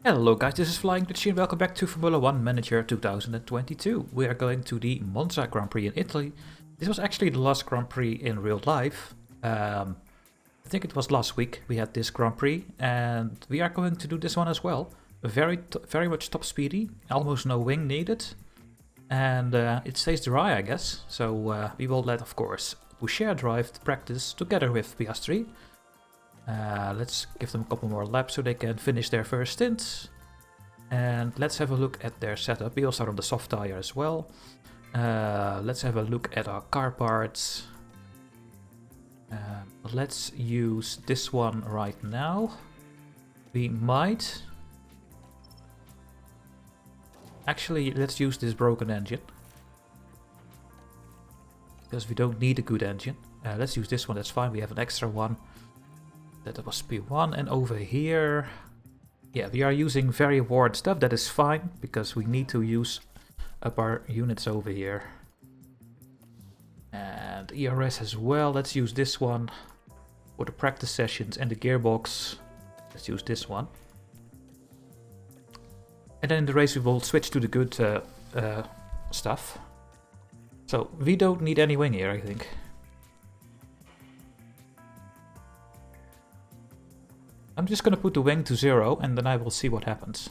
Hello guys, this is Flying Dutchie and welcome back to Formula 1 Manager 2022. We are going to the Monza Grand Prix in Italy. This was actually the last Grand Prix in real life. I think it was last week we had this Grand Prix and we are going to do this one as well. Very much top speedy, almost no wing needed. And it stays dry, I guess. So we will let, of course, Boucher drive to practice together with Piastri. Let's give them a couple more laps so they can finish their first stint. And let's have a look at their setup. We will start on the soft tire as well. Let's have a look at our car parts. Let's use this one right now. We might... Actually, let's use this broken engine. Because we don't need a good engine. Let's use this one, that's fine. We have an extra one. That was P1, and over here, yeah, we are using very worn stuff. That is fine, because we need to use up our units over here. And ERS as well, let's use this one for the practice sessions, and the gearbox, let's use this one. And then in the race we will switch to the good stuff. So we don't need any wing here, I think. I'm just gonna put the wing to 0 and then I will see what happens.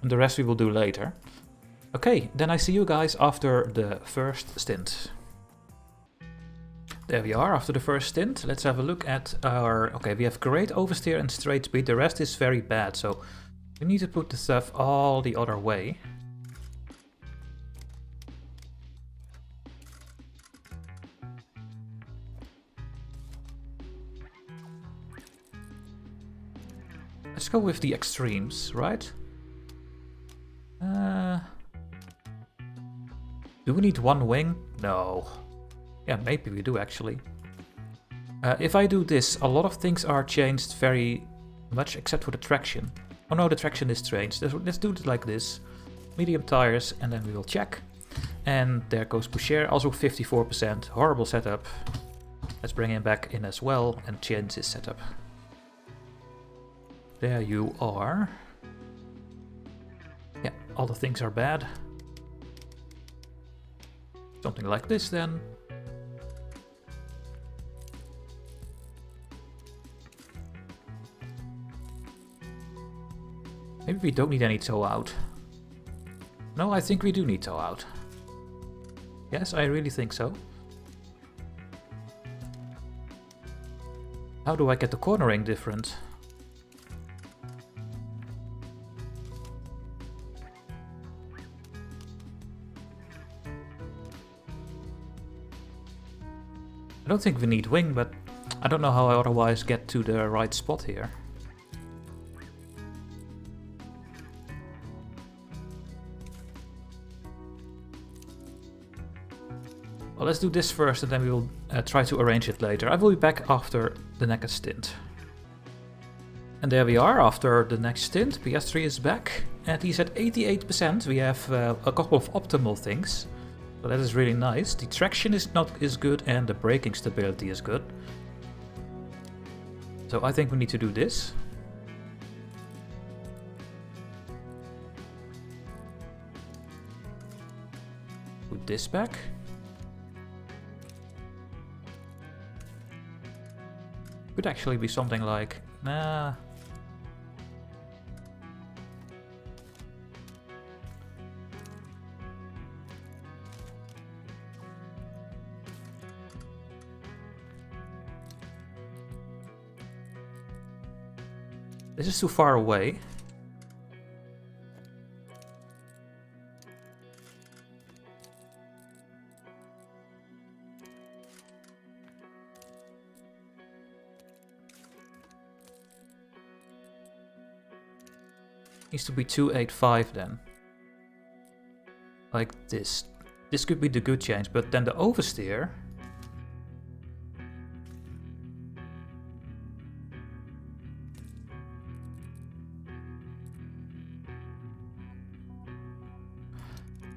And the rest we will do later. Okay, then I see you guys after the first stint. There we are after the first stint. Let's have a look at our... Okay, we have great oversteer and straight speed. The rest is very bad, so we need to put the stuff all the other way. Let's go with the extremes, right? Do we need one wing? No. Yeah, maybe we do actually. If I do this, a lot of things are changed very much except for the traction. Oh no, the traction is changed. Let's do it like this. Medium tires and then we will check. And there goes Boucher, also 54%. Horrible setup. Let's bring him back in as well and change his setup. There you are. Yeah, all the things are bad. Something like this then. Maybe we don't need any tow out. No, I think we do need tow out. Yes, I really think so. How do I get the cornering different? I don't think we need wing, but I don't know how I otherwise get to the right spot here. Well, let's do this first and then we will try to arrange it later. I will be back after the next stint. And there we are after the next stint. Piastri is back and he's at 88%. We have a couple of optimal things. So that is really nice. The traction is not as good and the braking stability is good. So I think we need to do this. Put this back. Could actually be something like, nah. This is too far away. Needs to be 285 then. Like this. This could be the good change, but then the oversteer...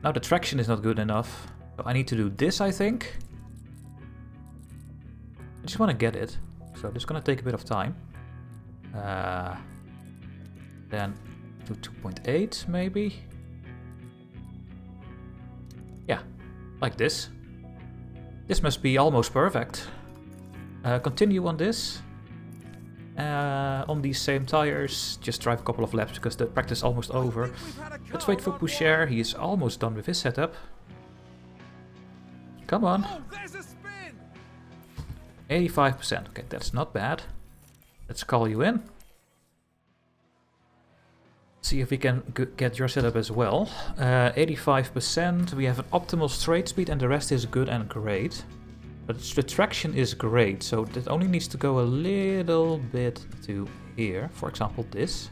Now the traction is not good enough. So I need to do this, I think. I just want to get it. So this is gonna take a bit of time. Then to 2.8 maybe. Yeah, like this. This must be almost perfect. Continue on this. On these same tires, just drive a couple of laps because the practice is almost over. Let's wait for Boucher, he is almost done with his setup. Come on. 85%, okay, that's not bad. Let's call you in. See if we can get your setup as well. 85%, we have an optimal straight speed and the rest is good and great. But the traction is great, so that only needs to go a little bit to here. For example, this.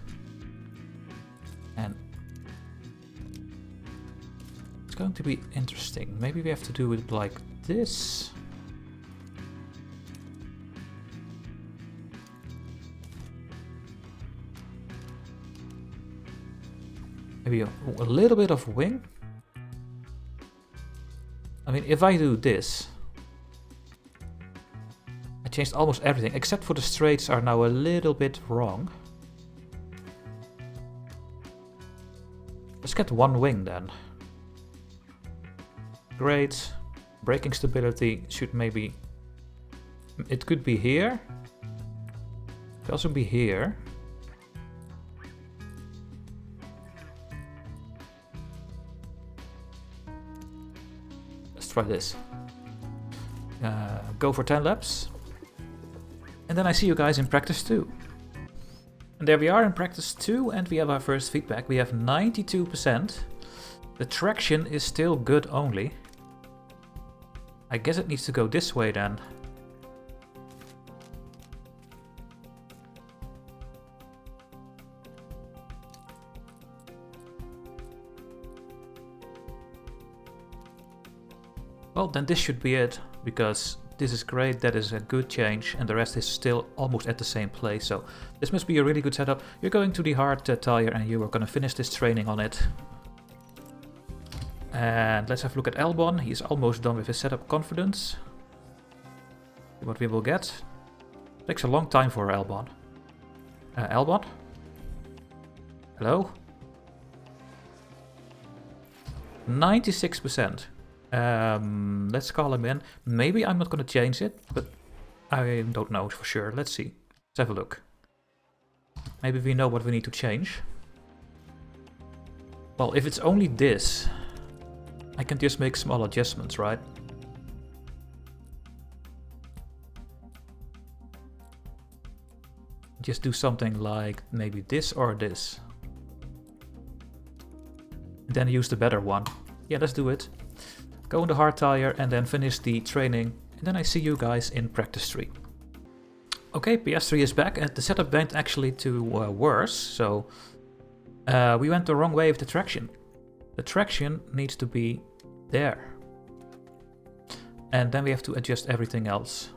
And it's going to be interesting. Maybe we have to do it like this. Maybe a little bit of wing. I mean, if I do this, I changed almost everything, except for the straights are now a little bit wrong. Let's get one wing then. Great. Braking stability should maybe... It could be here. It could also be here. Let's try this. Go for 10 laps. And then I see you guys in practice 2. And there we are in practice 2 and we have our first feedback. We have 92%. The traction is still good only. I guess it needs to go this way then. Well, then this should be it, because this is great, that is a good change, and the rest is still almost at the same place, so this must be a really good setup. You're going to the hard tire and you are going to finish this training on it. And let's have a look at Albon. He's almost done with his setup confidence. See what we will get. Takes a long time for Albon. Albon? Hello? 96%. Let's call him in. Maybe I'm not going to change it, but I don't know for sure. Let's see. Let's have a look. Maybe we know what we need to change. Well, if it's only this, I can just make small adjustments, right? Just do something like maybe this or this. Then use the better one. Yeah, let's do it. Go on the hard tire and then finish the training. And then I see you guys in practice 3. Okay, PS3 is back and the setup went actually to worse. So we went the wrong way with the traction. The traction needs to be there. And then we have to adjust everything else.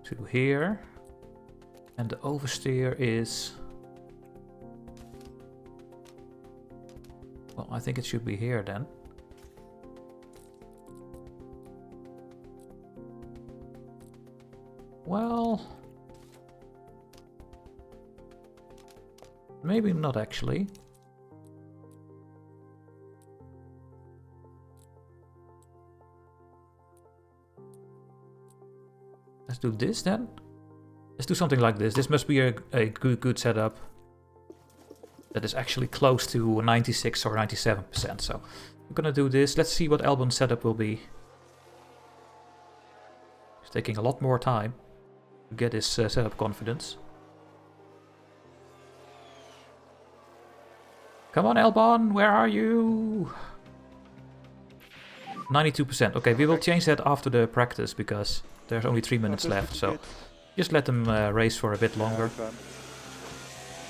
To here. And the oversteer is... Well, I think it should be here then. Well... Maybe not actually. Let's do this then. Let's do something like this. This must be a good setup. That is actually close to 96 or 97%. So I'm gonna do this. Let's see what Albon's setup will be. It's taking a lot more time to get his setup confidence. Come on, Albon, where are you? 92%. Okay, we will change that after the practice because there's only 3 minutes left. So just let them race for a bit longer.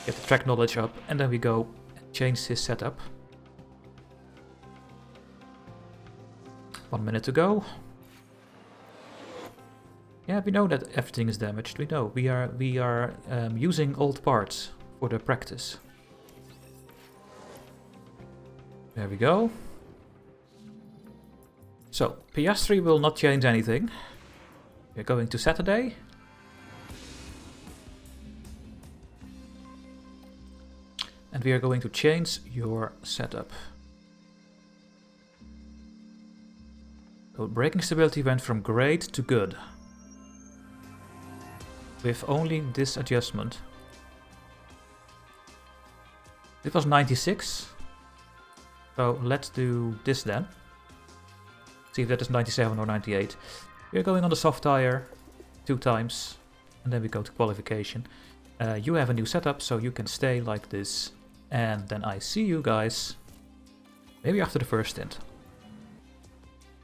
Get the track knowledge up, and then we go and change his setup. 1 minute to go. Yeah, we know that everything is damaged. We know we are using old parts for the practice. There we go. So, PS3 will not change anything. We're going to Saturday. And we are going to change your setup. So braking stability went from great to good. With only this adjustment. It was 96. So let's do this then. See if that is 97 or 98. We're going on the soft tire 2 times. And then we go to qualification. You have a new setup, so you can stay like this. And then I see you guys maybe after the first stint.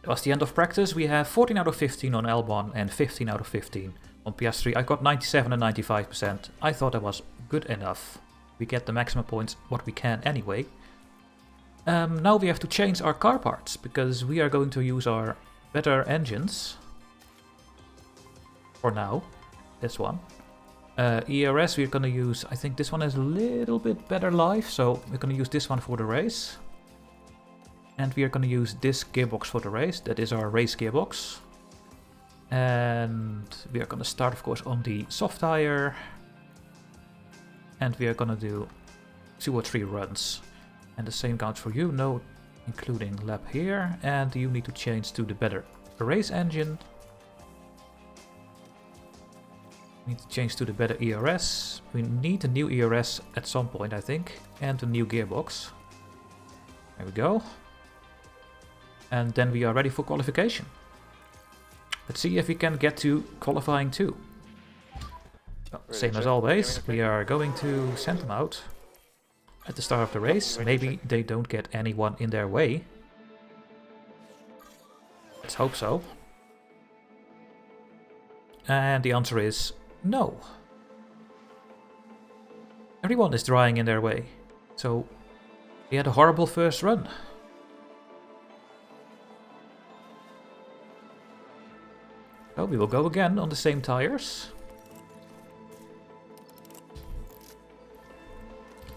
That was the end of practice. We have 14 out of 15 on L1 and 15 out of 15 on PS3. I got 97 and 95%. I thought that was good enough. We get the maximum points what we can anyway. Now we have to change our car parts because we are going to use our better engines. For now, this one. ERS we're gonna use, I think this one has a little bit better life, so we're gonna use this one for the race. And we are gonna use this gearbox for the race, that is our race gearbox. And we are gonna start of course on the soft tire. And we are gonna do 2 or 3 runs. And the same counts for you, no including lap here. And you need to change to the better race engine. Need to change to the better ERS. We need a new ERS at some point, I think. And a new gearbox. There we go. And then we are ready for qualification. Let's see if we can get to qualifying too. Well, same as always, we are going to send them out at the start of the race. Maybe they don't get anyone in their way. Let's hope so. And the answer is no. Everyone is drying in their way. So we had a horrible first run. So we will go again on the same tires.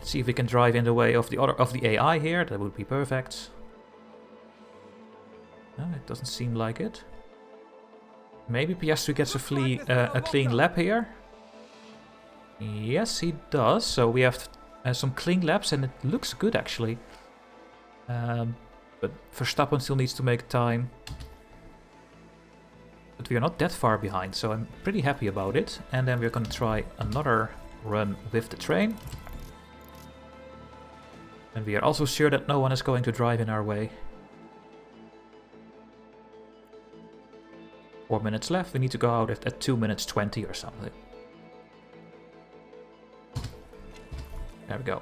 See if we can drive in the way of the AI here. That would be perfect. No, it doesn't seem like it. Maybe PS3 gets a clean lap here. Yes, he does. So we have some clean laps and it looks good actually. But Verstappen still needs to make time. But we are not that far behind, so I'm pretty happy about it. And then we're going to try another run with the train. And we are also sure that no one is going to drive in our way. 4 minutes left, we need to go out at 2 minutes 20 or something. There we go.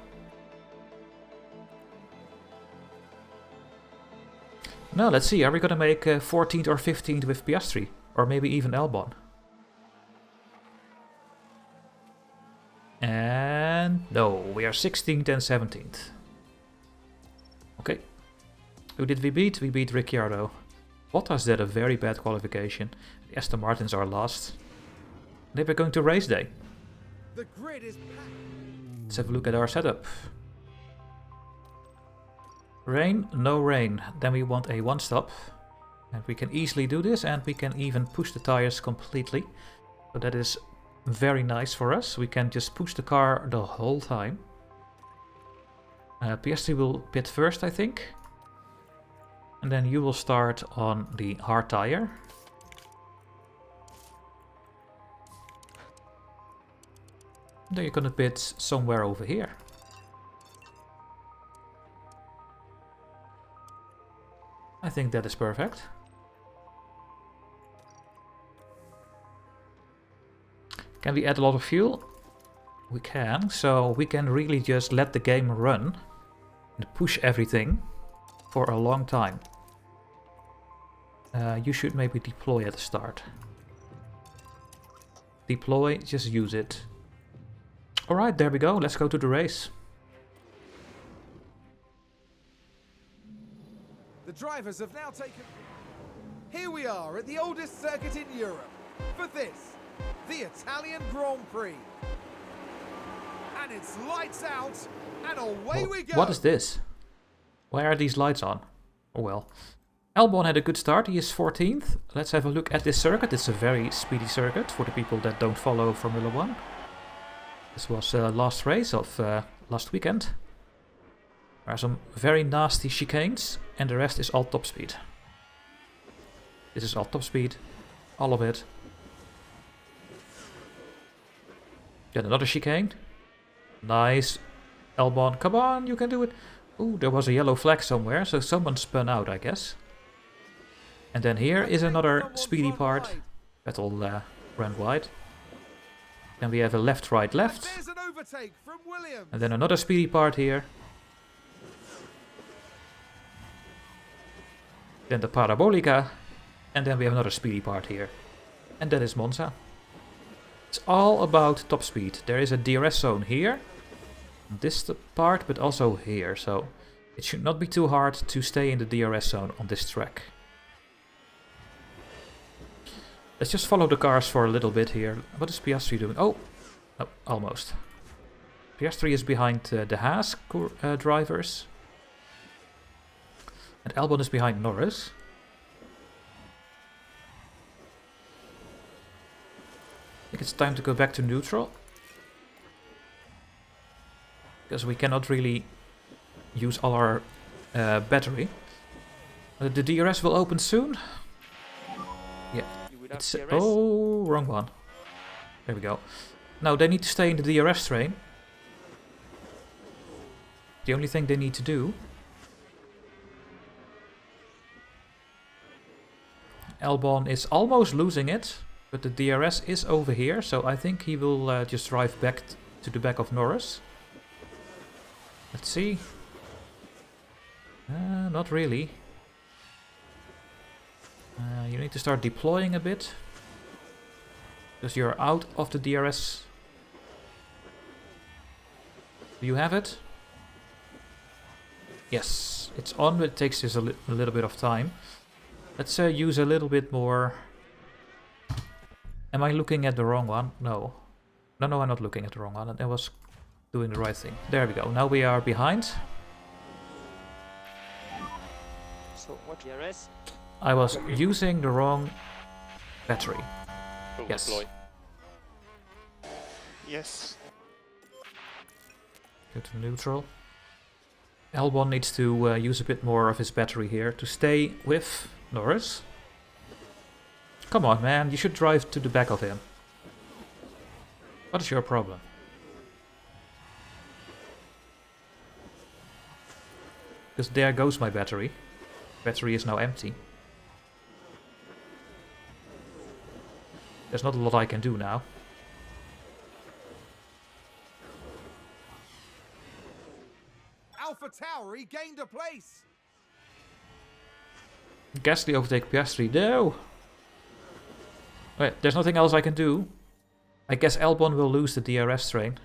Now let's see, are we gonna make 14th or 15th with PS3? Or maybe even L1? And no, we are 16th and 17th. Okay. Who did we beat? We beat Ricciardo. Bottas did a very bad qualification. The Aston Martins are last. They were going to race day. The grid is packed. Let's have a look at our setup. Rain, no rain. Then we want a 1-stop. And we can easily do this, and we can even push the tires completely. So that is very nice for us. We can just push the car the whole time. PS3 will pit first, I think. And then you will start on the hard tire. Then you're gonna pit somewhere over here. I think that is perfect. Can we add a lot of fuel? We can, so we can really just let the game run and push everything for a long time. You should maybe deploy at the start. Deploy, just use it. Alright, there we go, let's go to the race. The drivers have now taken... Here we are at the oldest circuit in Europe. For this, the Italian Grand Prix. And it's lights out, and away we go! What is this? Why are these lights on? Oh well. Albon had a good start, he is 14th. Let's have a look at this circuit. It's a very speedy circuit for the people that don't follow Formula 1. This was last race of last weekend. There are some very nasty chicanes, and the rest is all top speed. This is all top speed, all of it. Then another chicane. Nice. Albon, come on, you can do it. Ooh, there was a yellow flag somewhere, so someone spun out, I guess. And then here is another speedy part. Vettel ran wide. Then we have a left, right, left. And then another speedy part here. Then the Parabolica. And then we have another speedy part here. And that is Monza. It's all about top speed. There is a DRS zone here. This part, but also here. So it should not be too hard to stay in the DRS zone on this track. Let's just follow the cars for a little bit here. What is Piastri doing? Oh, almost. Piastri is behind the Haas drivers. And Albon is behind Norris. I think it's time to go back to neutral. Because we cannot really use all our battery. The DRS will open soon. Yeah. It's, oh, wrong one. There we go. Now they need to stay in the DRS train. The only thing they need to do. Albon is almost losing it, but the DRS is over here, so I think he will just drive back to the back of Norris. Let's see. Not really. You need to start deploying a bit. Because you're out of the DRS. Do you have it? Yes, it's on, but it takes just a little bit of time. Let's use a little bit more... Am I looking at the wrong one? No. No, I'm not looking at the wrong one. I was doing the right thing. There we go. Now we are behind. So what DRS? I was using the wrong battery. Yes. Deploy. Yes. Go to neutral. Albon needs to use a bit more of his battery here to stay with Norris. Come on, man. You should drive to the back of him. What is your problem? Because there goes my battery. Battery is now empty. There's not a lot I can do now. Alpha Tauri gained a place. Gasly overtake Piastri. No! Wait, there's nothing else I can do. I guess Albon will lose the DRS train.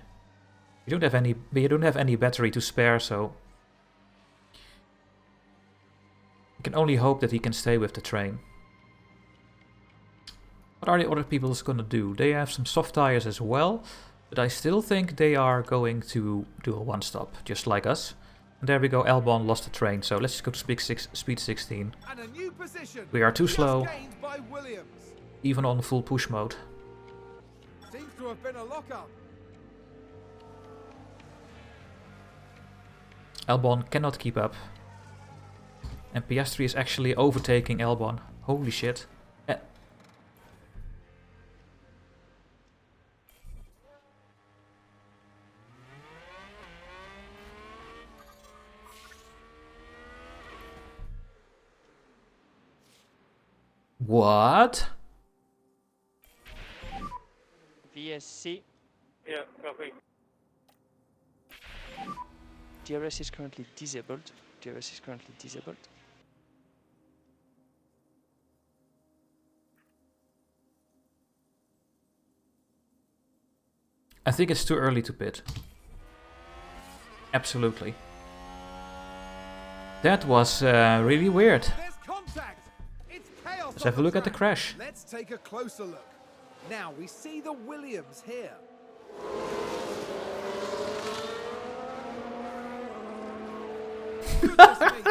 You don't have any battery to spare, so you can only hope that he can stay with the train. What are the other people gonna do? They have some soft tires as well, but I still think they are going to do a one-stop, just like us. And there we go, Albon lost the train, so let's just go to speed 16. And a new position. We are too slow, gained by Williams. even on full push mode. Seems to have been a lockup. Albon cannot keep up. And Piastri is actually overtaking Albon. Holy shit. What? VSC. Yeah, copy. DRS is currently disabled. DRS is currently disabled. I think it's too early to pit. Absolutely. That was really weird. There's contact. It's chaos. Let's have a look at the crash. Let's take a closer look. Now we see the Williams here. Just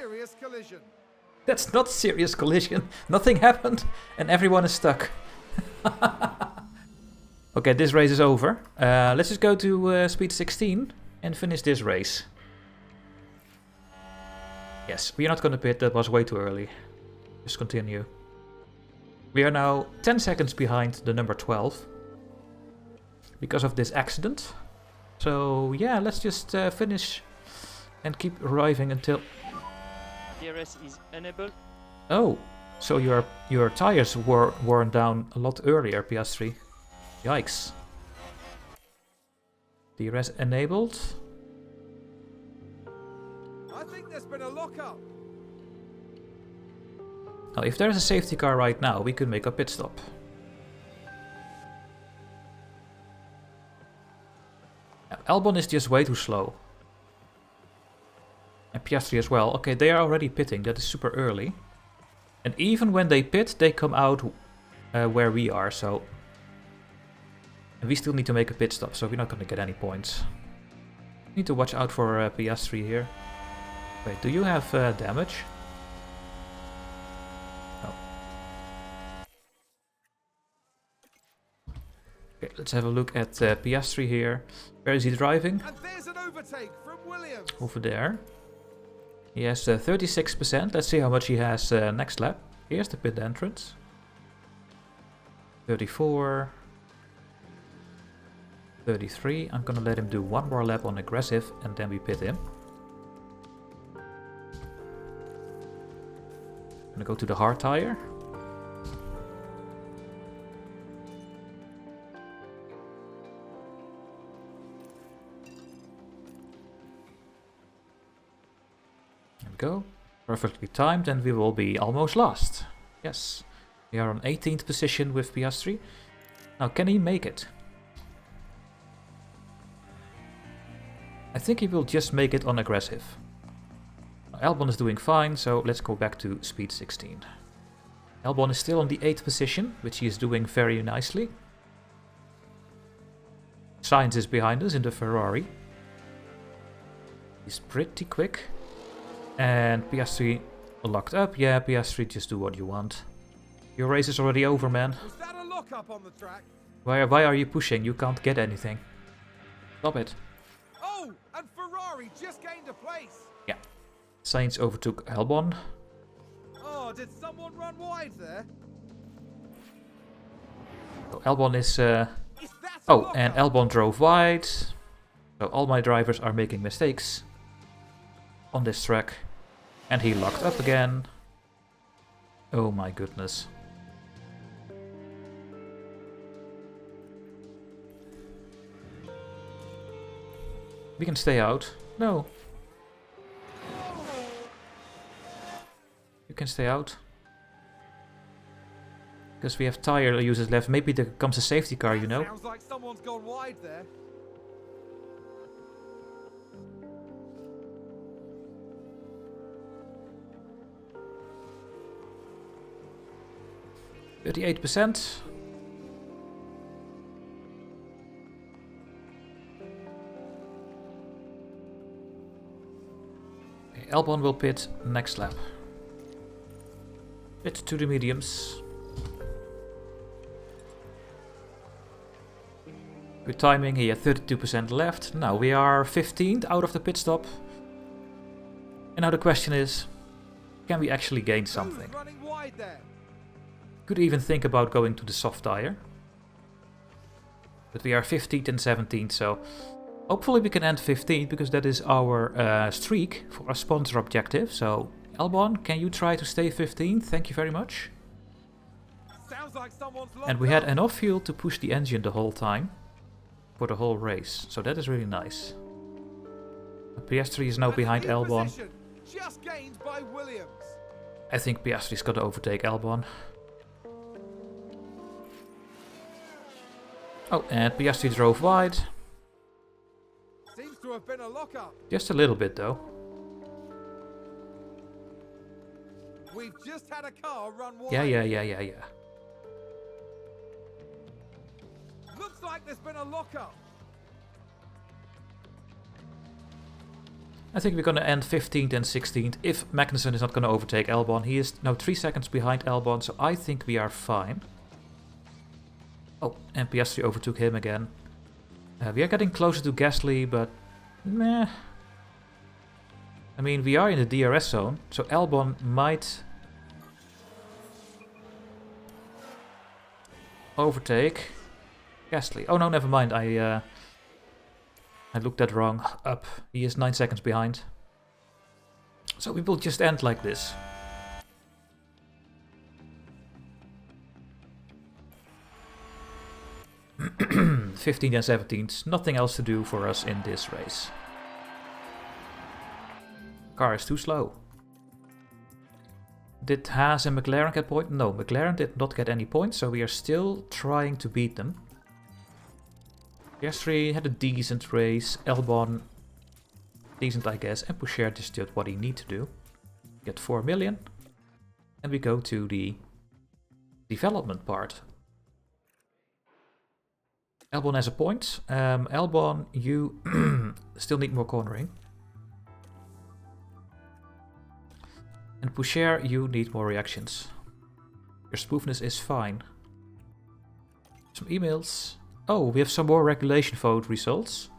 serious collision. That's not serious collision. Nothing happened and everyone is stuck. Okay, this race is over. Let's just go to speed 16 and finish this race. Yes, we are not going to pit. That was way too early. Just continue. We are now 10 seconds behind the number 12 because of this accident. So yeah, let's just finish and keep arriving until... DRS is enabled. Oh, so your tires were worn down a lot earlier, Piastri. Yikes. DRS enabled. I think there's been a lockup. Now, if there's a safety car right now, we could make a pit stop. Albon is just way too slow. And Piastri as well. Okay, they are already pitting. That is super early. And even when they pit, they come out where we are. So, and we still need to make a pit stop, so we're not going to get any points. Need to watch out for Piastri here. Wait, do you have damage? No. Okay, let's have a look at Piastri here. Where is he driving? And there's an overtake from Williams. Over there. He has 36%. Let's see how much he has next lap. Here's the pit entrance. 34. 33. I'm gonna let him do one more lap on aggressive and then we pit him. Gonna go to the hard tire. There we go. Perfectly timed and we will be almost last. Yes. We are on 18th position with Piastri. Now can he make it? I think he will just make it on aggressive. Albon is doing fine, so let's go back to speed 16. Albon is still on the 8th position, which he is doing very nicely. Sainz is behind us in the Ferrari. He's pretty quick. And Piastri locked up. Yeah, Piastri, just do what you want. Your race is already over, man. Was that a lockup on the track? Why are you pushing? You can't get anything. Stop it. Oh, and Ferrari just gained a place. Yeah. Sainz overtook Albon. Oh, did someone run wide there? So Albon is... Is that a Oh, lockup? and Albon drove wide. So all my drivers are making mistakes on this track. And he locked up again. Oh my goodness. We can stay out. No. You can stay out. Because we have tire users left. Maybe there comes a safety car, you know. Sounds like someone's gone wide there. %38%. Okay, Albon will pit next lap. Pit to the mediums. Good timing, he had 32% left. Now we are 15th out of the pit stop. And now the question is, can we actually gain something? Who's running wide there? Could even think about going to the soft tire. But we are 15th and 17th, so hopefully we can end 15th, because that is our streak for a sponsor objective. So Albon, can you try to stay 15th? Thank you very much. Sounds like someone's locked And we had up. enough fuel to push the engine the whole time for the whole race, so that is really nice. Piastri is now And behind lead Albon. position just gained by Williams. I think Piastri's gonna overtake Albon. Oh, and Piastri drove wide. Seems to have been a lockup. Just a little bit though. We've just had a car run wide. Yeah. Looks like there's been a lockup. I think we're going to end 15th and 16th if Magnussen is not going to overtake Albon. He is now 3 seconds behind Albon, so I think we are fine. Oh, and Piastri overtook him again. We are getting closer to Gasly, but meh. I mean, we are in the DRS zone, so Albon might overtake Gasly. Oh no, never mind. I looked that wrong. Up. He is 9 seconds behind. So we will just end like this. (15th and 17th. Nothing else to do for us in this race. Car is too slow. Did Haas and McLaren get points? No, McLaren did not get any points, so we are still trying to beat them. Piastri had a decent race. Albon, decent I guess. And Poucher just did what he needs to do. Get 4 million. And we go to the development part. Albon has a point. Albon, you still need more cornering. And Poucher, you need more reactions. Your smoothness is fine. Some emails. Oh, we have some more regulation vote results.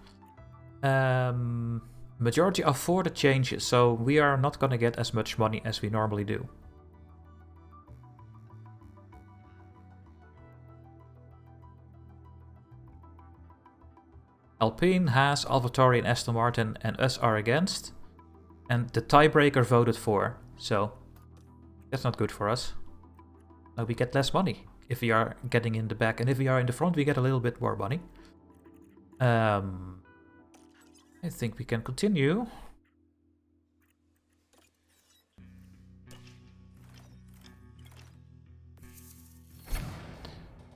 Majority are for the changes, so we are not gonna get as much money as we normally do. Alpine, Haas, AlphaTauri and Aston Martin and us are against. And the tiebreaker voted for, so that's not good for us. Now we get less money if we are getting in the back, and if we are in the front we get a little bit more money. I think we can continue.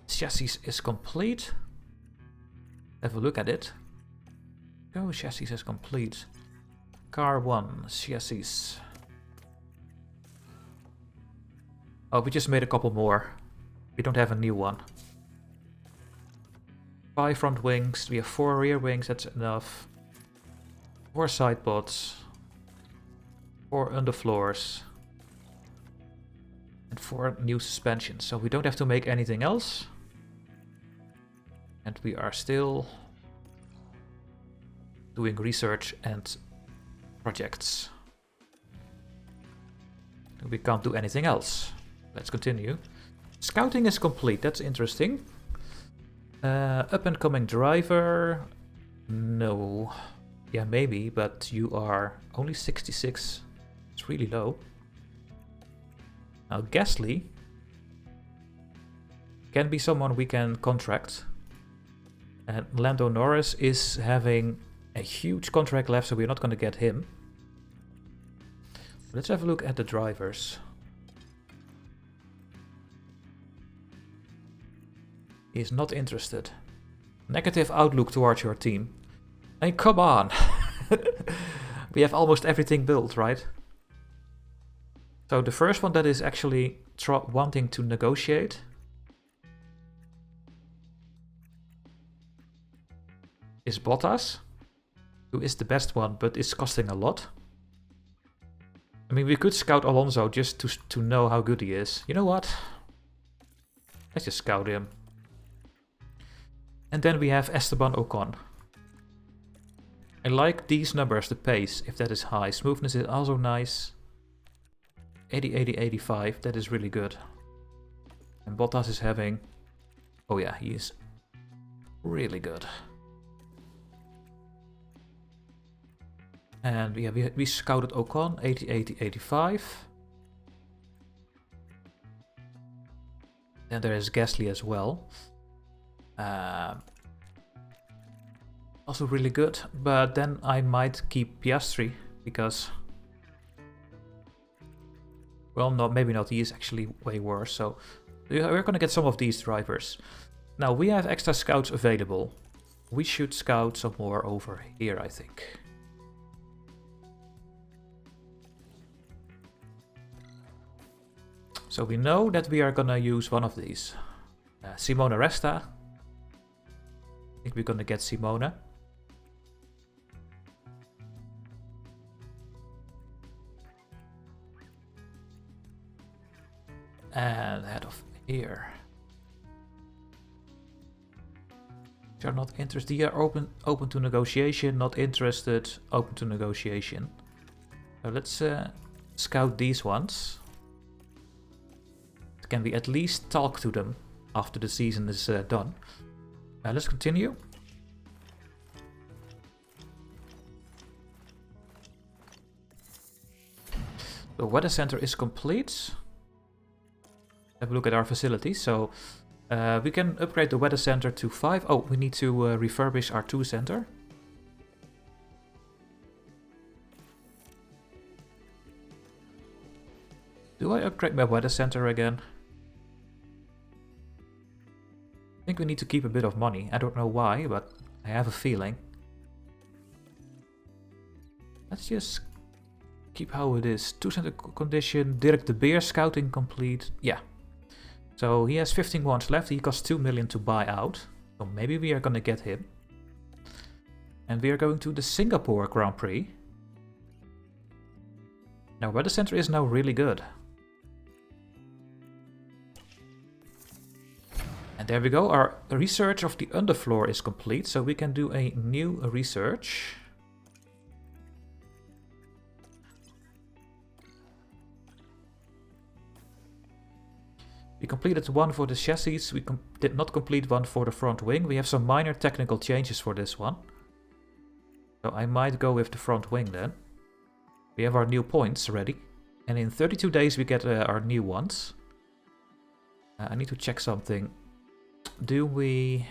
Chassis is complete. Have a look at it. Go, chassis is complete. Car 1, chassis. Oh, we just made a couple more. We don't have a new one. 5 front wings, we have 4 rear wings, that's enough. 4 side pods. 4 underfloors. And 4 new suspensions, so we don't have to make anything else. And we are still doing research and projects. We can't do anything else. Let's continue. Scouting is complete, that's interesting. Up and coming driver. No. Yeah, maybe, but you are only 66. It's really low. Now Gasly can be someone we can contract. And Lando Norris is having a huge contract left, so we're not going to get him. Let's have a look at the drivers. He's not interested. Negative outlook towards your team. I mean, come on. We have almost everything built, right? So the first one that is actually wanting to negotiate is Bottas, who is the best one, but is costing a lot. I mean, we could scout Alonso just to know how good he is. You know what? Let's just scout him. And then we have Esteban Ocon. I like these numbers, the pace, if that is high. Smoothness is also nice. 80, 80, 85, that is really good. And Bottas is having... Oh yeah, he is really good. And we scouted Ocon, 80, 80, 85. And there is Gasly as well. Also really good, but then I might keep Piastri because, well, no, maybe not. He is actually way worse. So we're gonna get some of these drivers. Now we have extra scouts available. We should scout some more over here, I think. So we know that we are gonna use one of these. Simona Resta. I think we're gonna get Simona. And head of here. They are not interested. They are open to negotiation. Not interested. Open to negotiation. So let's scout these ones. Can we at least talk to them after the season is done? Let's continue. The weather center is complete. Have a look at our facilities. So we can upgrade the weather center to 5. Oh, we need to refurbish our 2 center. Do I upgrade my weather center again? I think we need to keep a bit of money. I don't know why, but I have a feeling. Let's just keep how it is. 2 center condition. Dirk de Beer scouting complete. Yeah. So he has 15 ones left. He costs 2 million to buy out. So maybe we are gonna get him. And we are going to the Singapore Grand Prix. Now weather center is now really good. And there we go, our research of the underfloor is complete, so we can do a new research. We completed one for the chassis, we did not complete one for the front wing. We have some minor technical changes for this one. So I might go with the front wing then. We have our new points ready. And in 32 days we get our new ones. I need to check something. Do we...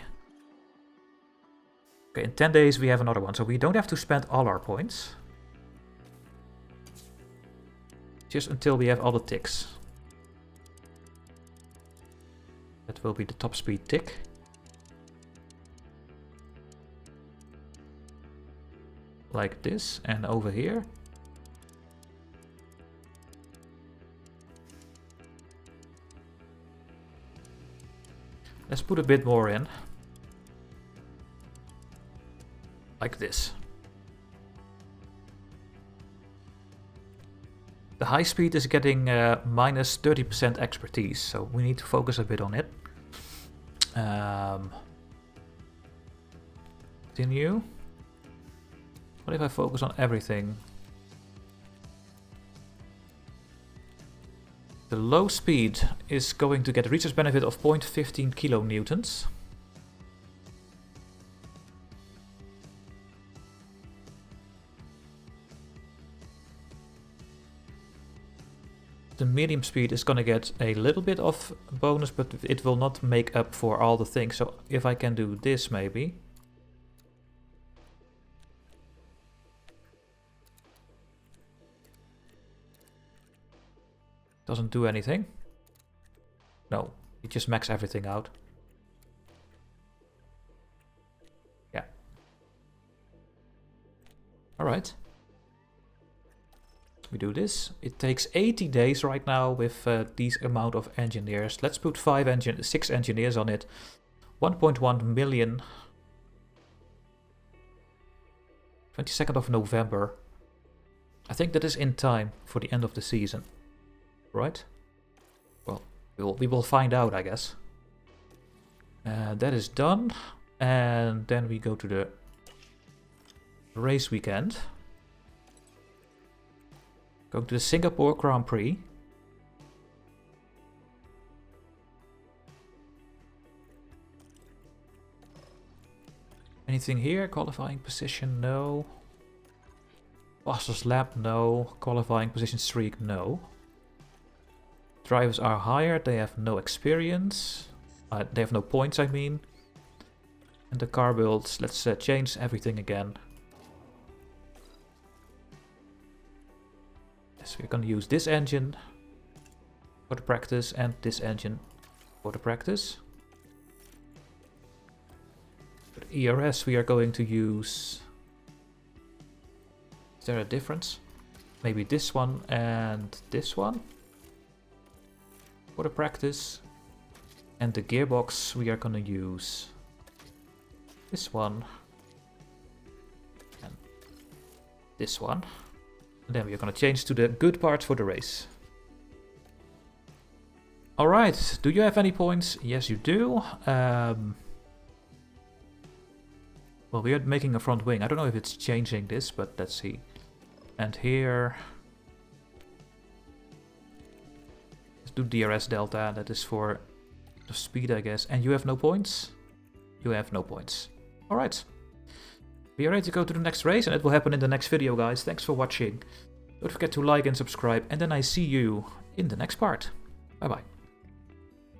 Okay, in 10 days we have another one, so we don't have to spend all our points. Just until we have all the ticks. That will be the top speed tick. Like this, and over here. Let's put a bit more in. Like this. The high speed is getting minus 30% expertise, so we need to focus a bit on it. Continue. What if I focus on everything? The low speed is going to get a research benefit of 0.15 kilonewtons. The medium speed is going to get a little bit of bonus, but it will not make up for all the things. So if I can do this maybe. Doesn't do anything. No, it just max everything out. Yeah. Alright. We do this. It takes 80 days right now with these amount of engineers. Let's put 6 engineers on it. 1.1 million. 22nd of November. I think that is in time for the end of the season. Right? Well, we will find out, I guess. That is done. And then we go to the race weekend. Going to the Singapore Grand Prix. Anything here? Qualifying position? No. Fastest lap? No. Qualifying position streak? No. Drivers are hired, they have no experience. They have no points, I mean. And the car builds, let's change everything again. Yes, we're gonna use this engine for the practice and this engine for the practice. For the ERS we are going to use... Is there a difference? Maybe this one and this one? For the practice. And the gearbox we are gonna use this one and this one, and then we are gonna change to the good parts for the race. Alright, do you have any points? Yes, you do. Well, we are making a front wing. I don't know if it's changing this, but let's see. And here... let's do DRS delta. That is for the speed, I guess. And you have no points? You have no points. Alright. We are ready to go to the next race, and it will happen in the next video, guys. Thanks for watching. Don't forget to like and subscribe, and then I see you in the next part. Bye-bye.